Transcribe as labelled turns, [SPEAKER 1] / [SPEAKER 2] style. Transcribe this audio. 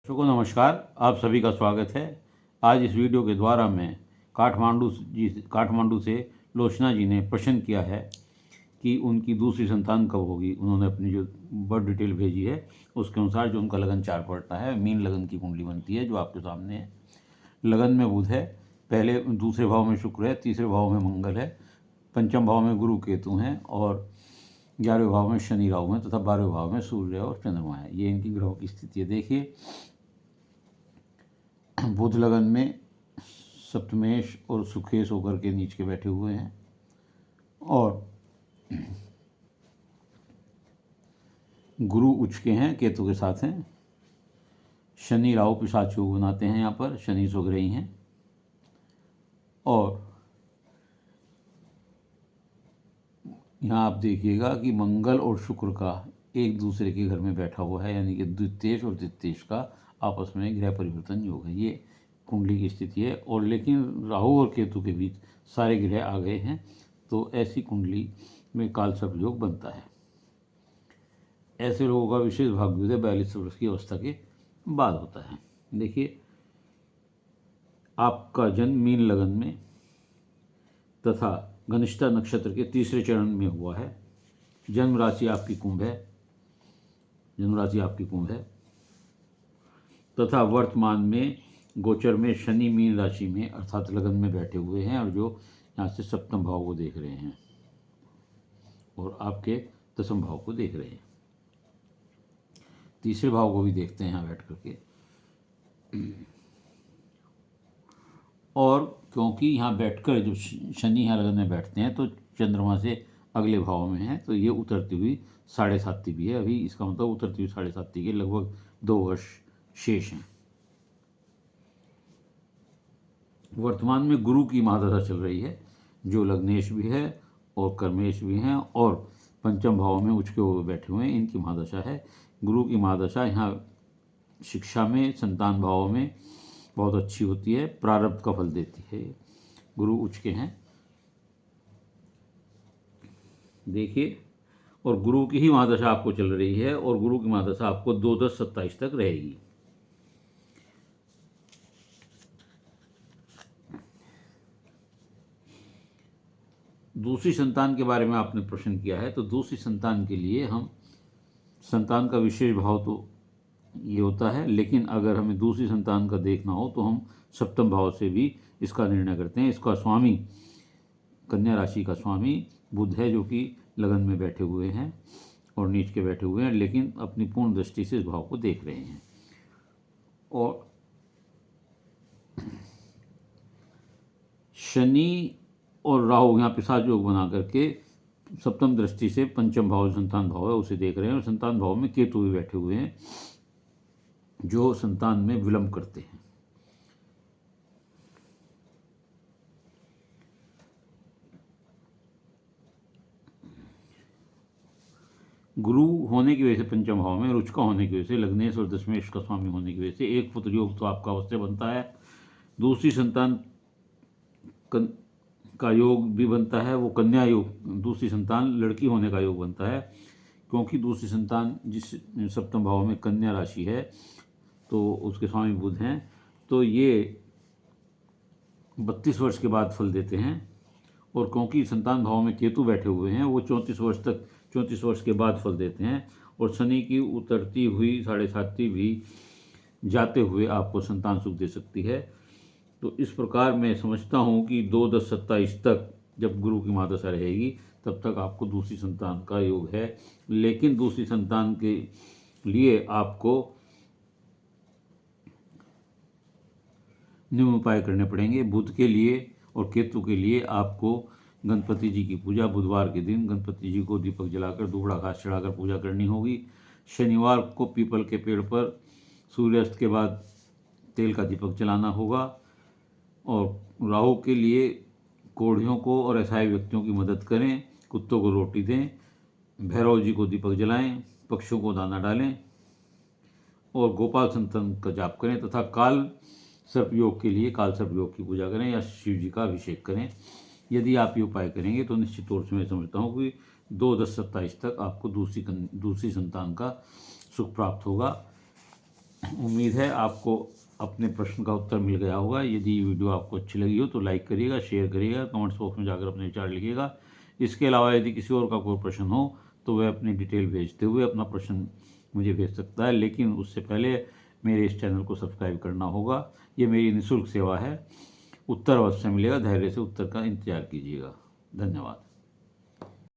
[SPEAKER 1] दर्शकों नमस्कार, आप सभी का स्वागत है। आज इस वीडियो के द्वारा मैं काठमांडू से लोचना जी ने प्रश्न किया है कि उनकी दूसरी संतान कब होगी। उन्होंने अपनी जो बर्थ डिटेल भेजी है उसके अनुसार जो उनका लगन चार्ट पड़ता है, मीन लगन की कुंडली बनती है जो आपके सामने है। लगन में बुध है, पहले दूसरे भाव में शुक्र है, तीसरे भाव में मंगल है, पंचम भाव में गुरु केतु हैं और 11वें भाव में शनि राहु हैं तथा 12वें भाव में सूर्य और चंद्रमा है। ये इनकी ग्रहों की स्थिति है। देखिए, बुध लगन में सप्तमेश और सुखेश होकर के नीच के बैठे हुए हैं और गुरु उच्च के हैं, केतु के साथ हैं। शनि राहु पिशाच योग बनाते हैं। यहाँ पर शनि स्वग्रही हैं और यहाँ आप देखिएगा कि मंगल और शुक्र का एक दूसरे के घर में बैठा हुआ है, यानी कि द्वितीयेश और तृतीयेश का आपस में ग्रह परिवर्तन योग है। ये कुंडली की स्थिति है। और लेकिन राहु और केतु के बीच सारे ग्रह आ गए हैं, तो ऐसी कुंडली में कालसर्प योग बनता है। ऐसे लोगों का विशेष भाग्योदय 42 वर्ष की अवस्था के बाद होता है। देखिए, आपका जन्म मीन लगन में तथा घनिष्ठा नक्षत्र के तीसरे चरण में हुआ है। जन्म राशि आपकी कुंभ है तथा वर्तमान में गोचर में शनि मीन राशि में अर्थात लगन में बैठे हुए हैं और जो यहाँ से सप्तम भाव को देख रहे हैं और आपके दसम भाव को देख रहे हैं। तीसरे भाव को भी देखते हैं यहाँ बैठ करके। और क्योंकि यहाँ बैठकर जब शनि यहाँ लगन में बैठते हैं तो चंद्रमा से अगले भाव में है, तो ये उतरती हुई 7.5 भी है। अभी इसका मतलब उतरती हुई 7.5 के लगभग 2 वर्ष शेष हैं। वर्तमान में गुरु की महादशा चल रही है जो लग्नेश भी है और कर्मेश भी हैं और पंचम भाव में उच्च के हुए बैठे हुए हैं। इनकी महादशा है। गुरु की महादशा यहाँ शिक्षा में, संतान भाव में बहुत अच्छी होती है, प्रारब्ध का फल देती है। गुरु उच्च के हैं, देखिए। और गुरु की ही महादशा आपको चल रही है और गुरु की महादशा आपको 2-10-27 तक रहेगी। दूसरी संतान के बारे में आपने प्रश्न किया है, तो दूसरी संतान के लिए हम संतान का विशेष भाव तो ये होता है, लेकिन अगर हमें दूसरी संतान का देखना हो तो हम सप्तम भाव से भी इसका निर्णय करते हैं। इसका स्वामी, कन्या राशि का स्वामी बुध है जो कि लगन में बैठे हुए हैं और नीच के बैठे हुए हैं, लेकिन अपनी पूर्ण दृष्टि से इस भाव को देख रहे हैं। और शनि और राहु यहाँ पिशाच योग बना करके सप्तम दृष्टि से पंचम भाव संतान भाव है उसे देख रहे हैं और संतान भाव में केतु भी बैठे हुए हैं जो संतान में विलंब करते हैं। गुरु होने की वजह से पंचम भाव में, रुच का होने की वजह से, लग्नेश और दशमेश का स्वामी होने की वजह से एक पुत्र योग तो आपका अवश्य बनता है। दूसरी संतान का योग भी बनता है, वो कन्या योग, दूसरी संतान लड़की होने का योग बनता है, क्योंकि दूसरी संतान जिस सप्तम भाव में कन्या राशि है तो उसके स्वामी बुध हैं, तो ये 32 वर्ष के बाद फल देते हैं। और क्योंकि संतान भाव में केतु बैठे हुए हैं, वो 34 वर्ष के बाद फल देते हैं। और शनि की उतरती हुई 7.5 भी जाते हुए आपको संतान सुख दे सकती है। तो इस प्रकार मैं समझता हूँ कि 2-10-27 तक जब गुरु की महादशा रहेगी तब तक आपको दूसरी संतान का योग है। लेकिन दूसरी संतान के लिए आपको निम्न उपाय करने पड़ेंगे। बुध के लिए और केतु के लिए आपको गणपति जी की पूजा, बुधवार के दिन गणपति जी को दीपक जलाकर दुबड़ा घास चढ़ाकर पूजा करनी होगी। शनिवार को पीपल के पेड़ पर सूर्यास्त के बाद तेल का दीपक जलाना होगा। और राहु के लिए कोढ़ियों को और असहाय व्यक्तियों की मदद करें, कुत्तों को रोटी दें, भैरव जी को दीपक जलाएं, पक्षियों को दाना डालें और गोपाल संतन का जाप करें तथा काल सर्प योग के लिए काल सर्प योग की पूजा करें या शिव जी का अभिषेक करें। यदि आप ये उपाय करेंगे तो निश्चित तौर से मैं समझता हूँ कि 2-10-27 तक आपको दूसरी संतान का सुख प्राप्त होगा। उम्मीद है आपको अपने प्रश्न का उत्तर मिल गया होगा। यदि वीडियो आपको अच्छी लगी हो तो लाइक करिएगा, शेयर करिएगा, कमेंट्स बॉक्स में जाकर अपने विचार लिखिएगा। इसके अलावा यदि किसी और का कोई प्रश्न हो तो वह अपनी डिटेल भेजते हुए अपना प्रश्न मुझे भेज सकता है, लेकिन उससे पहले मेरे इस चैनल को सब्सक्राइब करना होगा। ये मेरी निःशुल्क सेवा है। उत्तर अवश्य मिलेगा, धैर्य से उत्तर का इंतजार कीजिएगा। धन्यवाद।